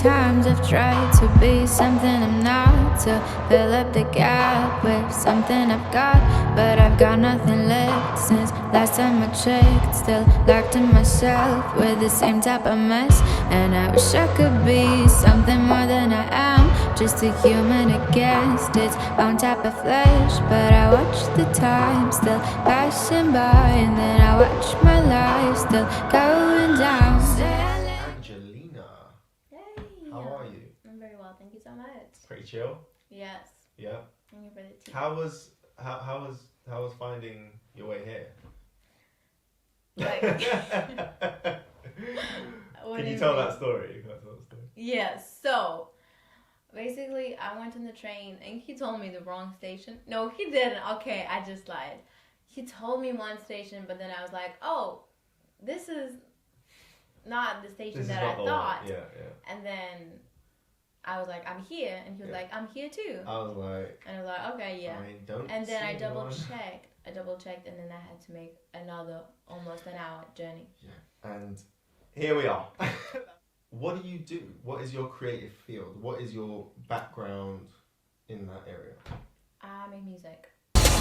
times I've tried to be something I'm not, to fill up the gap with something I've got, but I've got nothing left since last time I checked. Still locked in myself with the same type of mess, and I wish I could be something more than I am, just a human against its own type of flesh. But I watch the time still passing by, and then I watch my life still going down. Angelina, Hey. how are you? I'm very well, thank you so much. Pretty chill. Yes. Yeah. Thank you for the tea. How was finding your way here? Like, Can you tell that story? Yes. So basically, I went on the train and he told me the wrong station. No, he didn't. Okay, I just lied. He told me one station, but then I was like, oh, this is not the station that I thought. Yeah. And then I was like, I'm here, and he was like, I'm here too. I was like, and I was like, okay, yeah. I don't. And then I double anyone. checked, and then I had to make another almost an hour journey. Yeah. And here we are. What do you do? What is your creative field? What is your background in that area? I make music.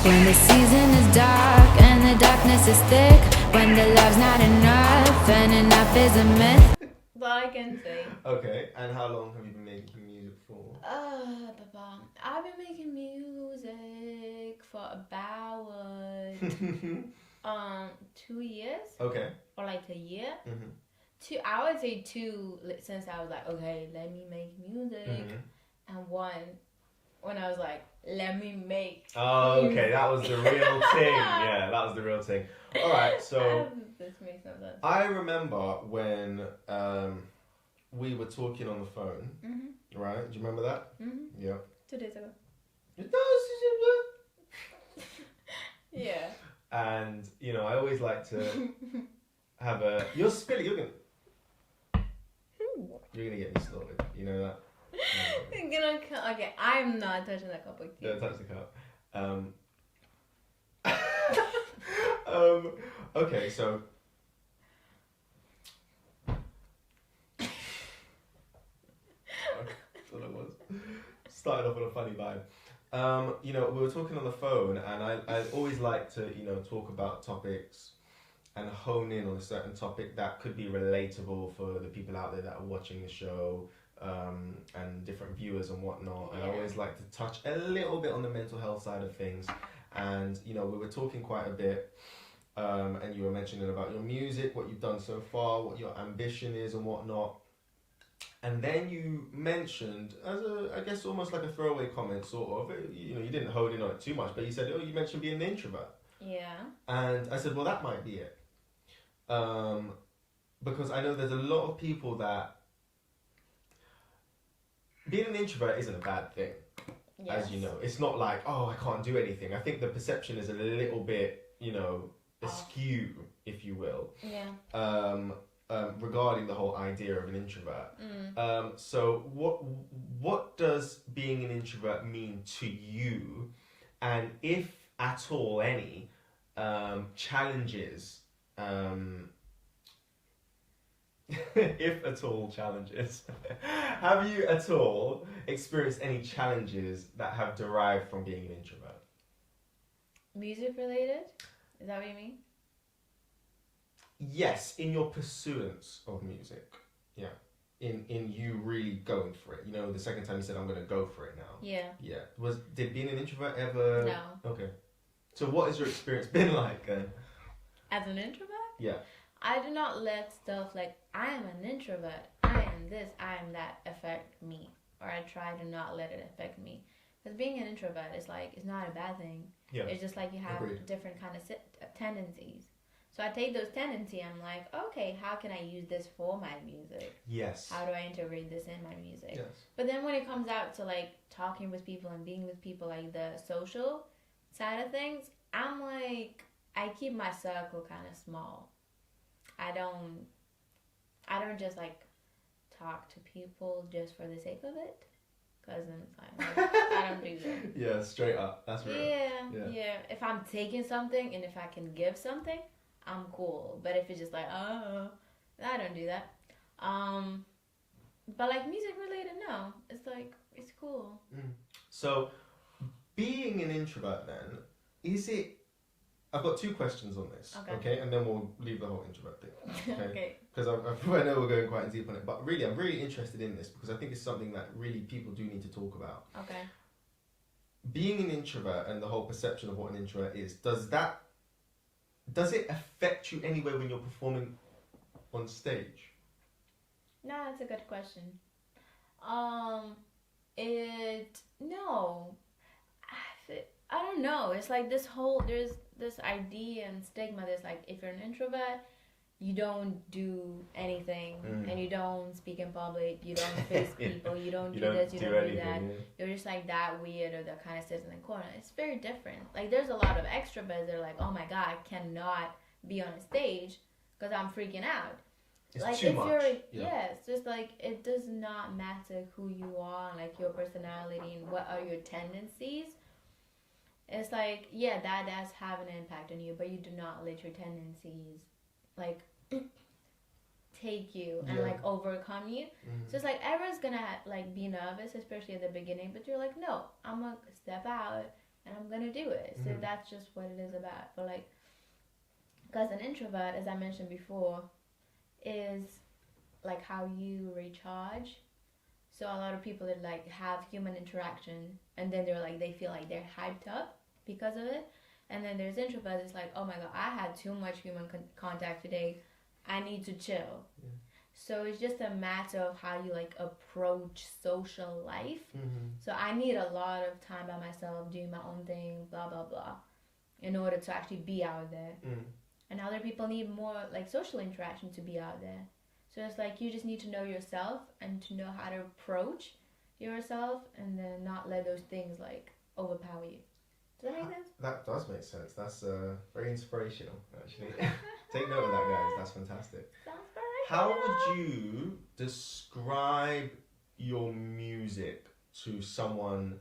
When the season is dark and the darkness is thick, when the love's not enough and enough is a myth. That's all I can say. Okay, and how long have you been making music for? Papa, I've been making music for about 2 years. Okay. Or like a year. Mm-hmm. I would say 2 since I was like, okay, let me make music, and 1 when I was like, let me make. Oh, okay, that was the real thing. Yeah, that was the real thing. All right, so this makes no sense. I remember when we were talking on the phone, right? Do you remember that? Mm-hmm. Yeah. 2 days ago. It does. Yeah. And you know, I always like to have a. You're spilling. You're gonna get me started. You know that. Okay, I'm not touching that cup with you. Don't touch the cup. Okay, so. That's what it was. Started off on a funny vibe. You know, we were talking on the phone, and I always like to, you know, talk about topics and hone in on a certain topic that could be relatable for the people out there that are watching the show, and different viewers and whatnot. And I always like to touch a little bit on the mental health side of things. And you know, we were talking quite a bit, and you were mentioning about your music, what you've done so far, what your ambition is and whatnot. And then you mentioned, as a, I guess almost like a throwaway comment, sort of, you know, you didn't hone in on it too much, but you said, oh, you mentioned being an introvert. Yeah. And I said, well, that might be it. Because I know there's a lot of people that being an introvert isn't a bad thing, as you know. It's not like, oh, I can't do anything. I think the perception is a little bit, you know, askew, if you will. Yeah. Regarding the whole idea of an introvert. So what does being an introvert mean to you, and if at all any challenges, if at all challenges, have you at all experienced any challenges that have derived from being an introvert? Music related? Is that what you mean? Yes, in your pursuance of music. Yeah. In you really going for it. You know, the second time you said, I'm going to go for it now. Yeah. Yeah. Did being an introvert ever... No. Okay. So what has your experience been like then? As an introvert? Yeah. I do not let stuff like, I am an introvert, I am this, I am that, affect me. Or I try to not let it affect me. Because being an introvert is like, it's not a bad thing. Yeah. It's just like you have different kind of tendencies. So I take those tendencies, I'm like, okay, how can I use this for my music? Yes. How do I integrate this in my music? Yes. But then when it comes out to like talking with people and being with people, like the social side of things, I'm like, I keep my circle kind of small. I don't just like talk to people just for the sake of it. Cause I don't do that. Yeah, straight up. That's real. Yeah. If I'm taking something and if I can give something, I'm cool. But if it's just like, oh, I don't do that. But like music related, no. It's like it's cool. So, being an introvert, then, is it? I've got two questions on this. Okay, and then we'll leave the whole introvert thing. Okay. Because I know we're going quite deep on it, but really, I'm really interested in this because I think it's something that really people do need to talk about. Okay. Being an introvert and the whole perception of what an introvert is, does it affect you anyway when you're performing on stage? No, that's a good question. No. I don't know. It's like there's this idea and stigma that's like, if you're an introvert, you don't do anything, and you don't speak in public, you don't face people, you don't do this, you don't do that. Yeah. You're just like that weirdo that kind of sits in the corner. It's very different. Like, there's a lot of extroverts that are like, oh my god, I cannot be on a stage because I'm freaking out. It's like, too if much. It's just like, it does not matter who you are, like your personality and what are your tendencies. It's like, yeah, that does have an impact on you, but you do not let your tendencies like take you and like overcome you. So it's like, everyone's gonna like be nervous, especially at the beginning, but you're like, no, I'm gonna step out and I'm gonna do it. So that's just what it is about. But like, because an introvert, as I mentioned before, is like how you recharge. So a lot of people that like have human interaction, and then they're like, they feel like they're hyped up because of it. And then there's introverts, it's like, oh my god, I had too much human contact today, I need to chill. So it's just a matter of how you like approach social life. So I need a lot of time by myself, doing my own thing, blah blah blah, in order to actually be out there. And other people need more like social interaction to be out there. So it's like, you just need to know yourself and to know how to approach yourself, and then not let those things like overpower you. Does that make sense? That does make sense. That's very inspirational, actually. Take note of that, guys. That's fantastic. How would you describe your music to someone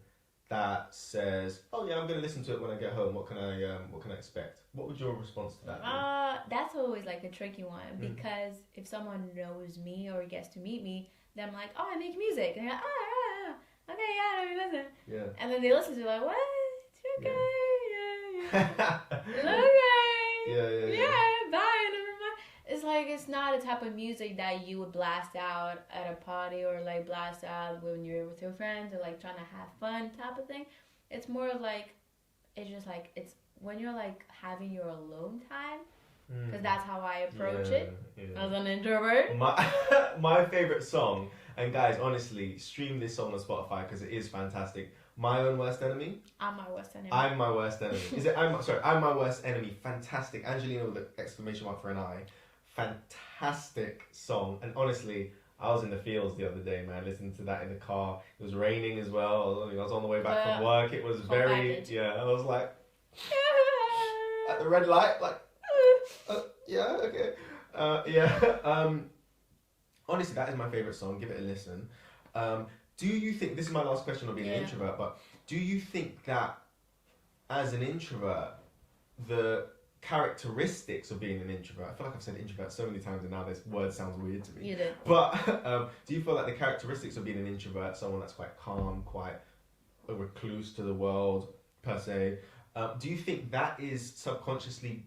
that says, "Oh yeah, I'm going to listen to it when I get home. What can I expect?" What would your response to that be? That's always like a tricky one, because if someone knows me or gets to meet me, then I'm like, "Oh, I make music," and they're like, "Oh, yeah, okay, yeah, let me listen." Yeah. And then they listen to it like, "What? Okay, yeah. Okay, yeah, bye, never mind." It's like, it's not a type of music that you would blast out at a party, or like blast out when you're with your friends, or like trying to have fun type of thing. It's more of like, it's just like, it's when you're like having your alone time, because that's how I approach it as an introvert. My favorite song, and guys, honestly, stream this song on Spotify because it is fantastic. My Own Worst Enemy. I'm my worst enemy. I'm my worst enemy. Is it? I'm my worst enemy. Fantastic. Angelina with the exclamation mark for an I. Fantastic song. And honestly, I was in the fields the other day, man, listening to that in the car. It was raining as well. I was on the way back from work. It was very, I was like, at the red light, like, yeah, okay. Honestly, that is my favorite song. Give it a listen. Do you think, this is my last question on being an introvert, but do you think that as an introvert, the characteristics of being an introvert, I feel like I've said introvert so many times and now this word sounds weird to me. You did. But do you feel like the characteristics of being an introvert, someone that's quite calm, quite a recluse to the world per se, do you think that is subconsciously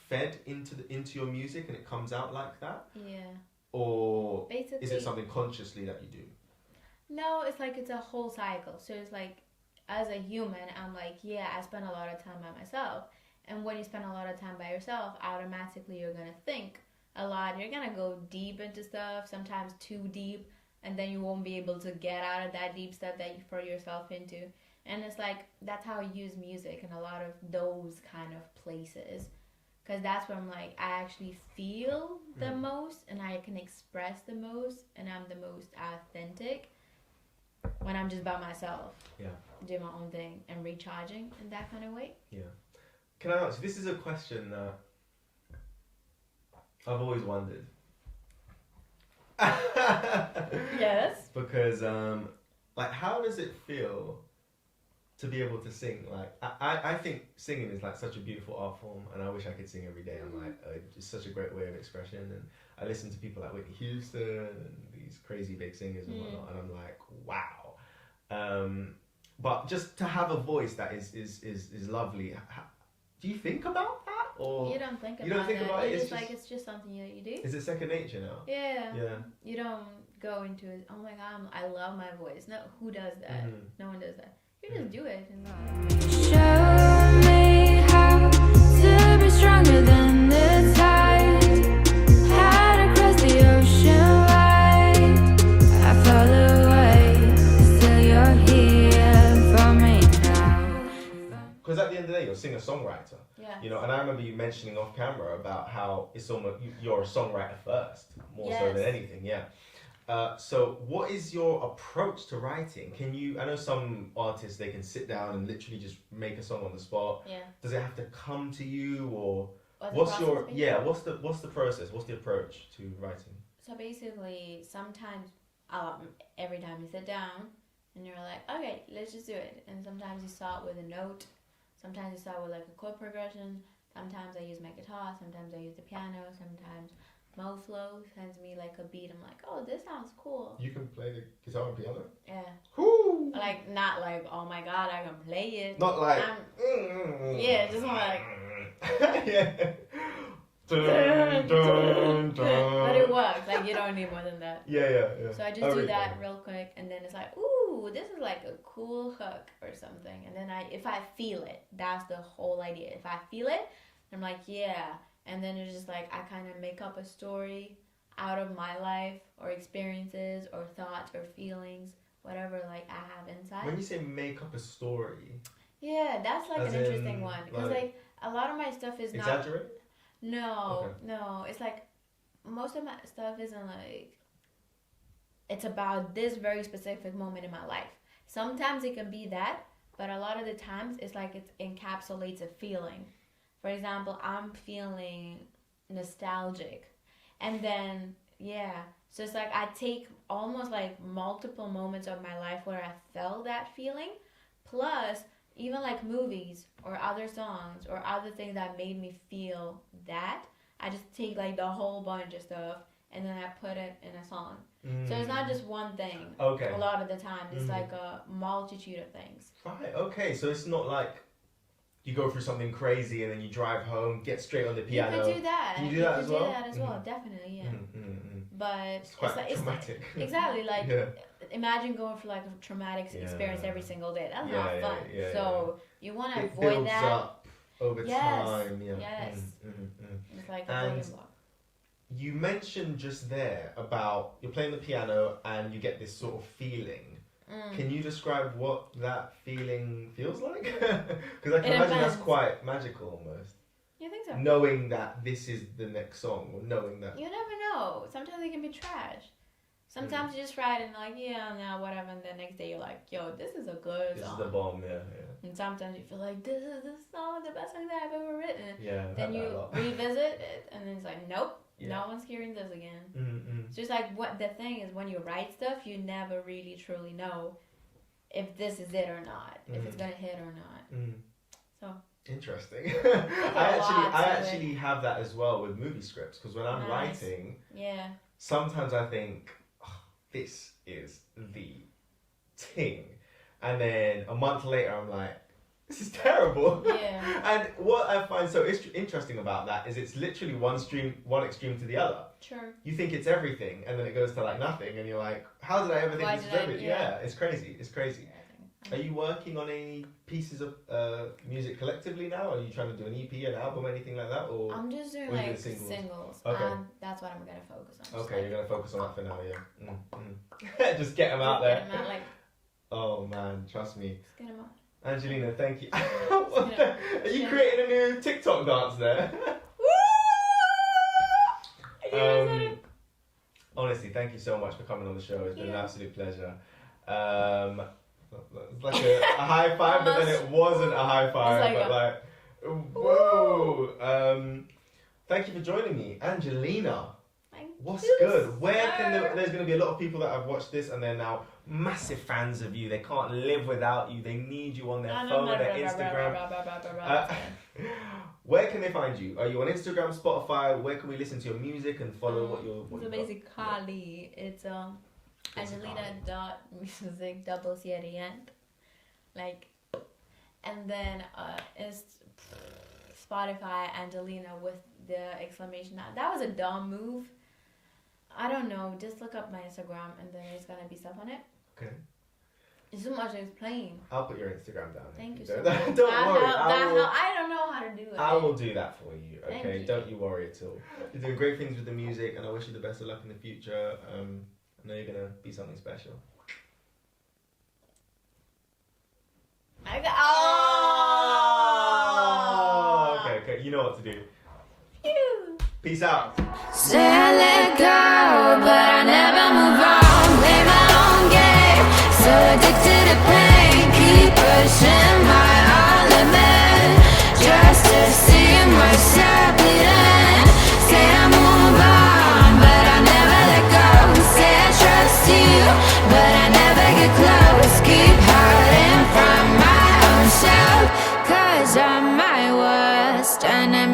fed into your music and it comes out like that? Yeah. Or basically, is it something consciously that you do? No, it's like, it's a whole cycle. So it's like, as a human, I'm like, yeah, I spend a lot of time by myself. And when you spend a lot of time by yourself, automatically you're going to think a lot. You're going to go deep into stuff, sometimes too deep, and then you won't be able to get out of that deep stuff that you throw yourself into. And it's like, that's how I use music in a lot of those kind of places. Because that's where I'm like, I actually feel the most, and I can express the most, and I'm the most authentic when I'm just by myself. Yeah. Doing my own thing and recharging in that kind of way. Yeah. Can I ask you, this is a question that I've always wondered. Yes. Because, like, how does it feel to be able to sing. Like I think singing is like such a beautiful art form, and I wish I could sing every day. I'm like, it's such a great way of expression. And I listen to people like Whitney Houston and these crazy big singers and whatnot, and I'm like, wow. But just to have a voice that is lovely. Do you think about that, or you don't think about it? You don't think about it. It's just like it's just something that you do. Is it second nature now? Yeah. Yeah. You don't go into it. Oh my god, I love my voice. No, who does that? No one does that. You just do it. Show me how to be stronger than the tide. Had across the ocean wide. I fell away, still you're here for me now. Because at the end of the day, you're a singer-songwriter. Yeah. You know, and I remember you mentioning off camera about how it's almost you're a songwriter first, more so than anything. Yeah. So what is your approach to writing? Can you? I know some artists, they can sit down and literally just make a song on the spot. Yeah. Does it have to come to you, or what's your what's the process? What's the approach to writing? So basically, sometimes every time you sit down and you're like, okay, let's just do it. And sometimes you start with a note. Sometimes you start with like a chord progression. Sometimes I use my guitar. Sometimes I use the piano. Sometimes MoFlo sends me like a beat. I'm like, oh, this sounds cool. You can play the guitar and piano? Yeah. Woo! Like, not like, oh my god, I can play it. Not like... yeah, just more like... yeah. But it works. Like, you don't need more than that. Yeah. So I just do that real quick, and then it's like, ooh, this is like a cool hook or something. And then if I feel it, that's the whole idea. If I feel it, I'm like, yeah. And then it's just like I kind of make up a story out of my life or experiences or thoughts or feelings, whatever like I have inside. When you say make up a story, yeah, that's like an interesting one because like a lot of my stuff is not exaggerate. No, it's like most of my stuff isn't like it's about this very specific moment in my life. Sometimes it can be that, but a lot of the times it's like it encapsulates a feeling. For example, I'm feeling nostalgic. And then, so it's like I take almost like multiple moments of my life where I felt that feeling. Plus, even like movies or other songs or other things that made me feel that. I just take like the whole bunch of stuff and then I put it in a song. So it's not just one thing. Okay. A lot of the time. It's like a multitude of things. Right, okay. So it's not like you go through something crazy and then you drive home, get straight on the piano. You could do that. Can you do that as well? You could do that as well, definitely, yeah. But it's quite traumatic. Exactly, like imagine going through like a traumatic experience every single day. That's not fun. So you want to avoid that. It builds up over time. Yeah. Yes. It's like a building block. You mentioned just there about you're playing the piano and you get this sort of feeling. Can you describe what that feeling feels like? Because I can imagine that's quite magical almost. You think so? Knowing that this is the next song, or knowing that... You never know. Sometimes it can be trash. Sometimes you just write and like, whatever, and the next day you're like, yo, this is a good song. This is the bomb, yeah. And sometimes you feel like, this is the song, the best song that I've ever written. Yeah, then you revisit it, and then it's like, nope. Yeah. No one's hearing this again. It's just like what the thing is when you write stuff, you never really truly know if this is it or not, if it's gonna hit or not. So interesting. I actually have that as well with movie scripts because when I'm writing, sometimes I think this is the thing, and then a month later I'm like, this is terrible. Yeah. And what I find so interesting about that is it's literally one extreme to the other. Sure. You think it's everything, and then it goes to like nothing, and you're like, how did I ever think this is everything? Yeah, it's crazy. It's crazy. Are you working on any pieces of music collectively now? Are you trying to do an EP, an album, anything like that? Or I'm just doing like singles. Okay. That's what I'm going to focus on. Okay, you're going to focus on that for now, yeah. Just get them out there. Get them out, like, oh man, trust me. Just get them out. Angelina, thank you. Are you creating a new TikTok dance there? Honestly, thank you so much for coming on the show. It's been an absolute pleasure. It's like a high five, but then it wasn't a high five. Whoa. Thank you for joining me, Angelina. Thank What's good? Where can there's going to be a lot of people that have watched this and they're now massive fans of you. They can't live without you. They need you on their phone, their Instagram. Where can they find you? Are you on Instagram, Spotify? Where can we listen to your music and follow what you're? So basically, it's Angelina.music double C at the end, like, and then it's Spotify Angelina with the exclamation. That was a dumb move. I don't know. Just look up my Instagram and then there's gonna be stuff on it. Okay. It's too much to explain. I'll put your Instagram down. Thank you so much. much. Don't worry. I don't know how to do it. I will do that for you. Okay. Thank you. Don't you worry at all. You're doing great things with the music, and I wish you the best of luck in the future. I know you're gonna be something special. Okay. You know what to do. Phew. Peace out. Say I let go, but I never move on. Play my own game, so addicted to pain. Keep pushing my own limit, just to see myself bleeding. Say I move on, but I never let go. Say I trust you, but I never get close. Keep hiding from my own self, 'cause I'm my worst enemy.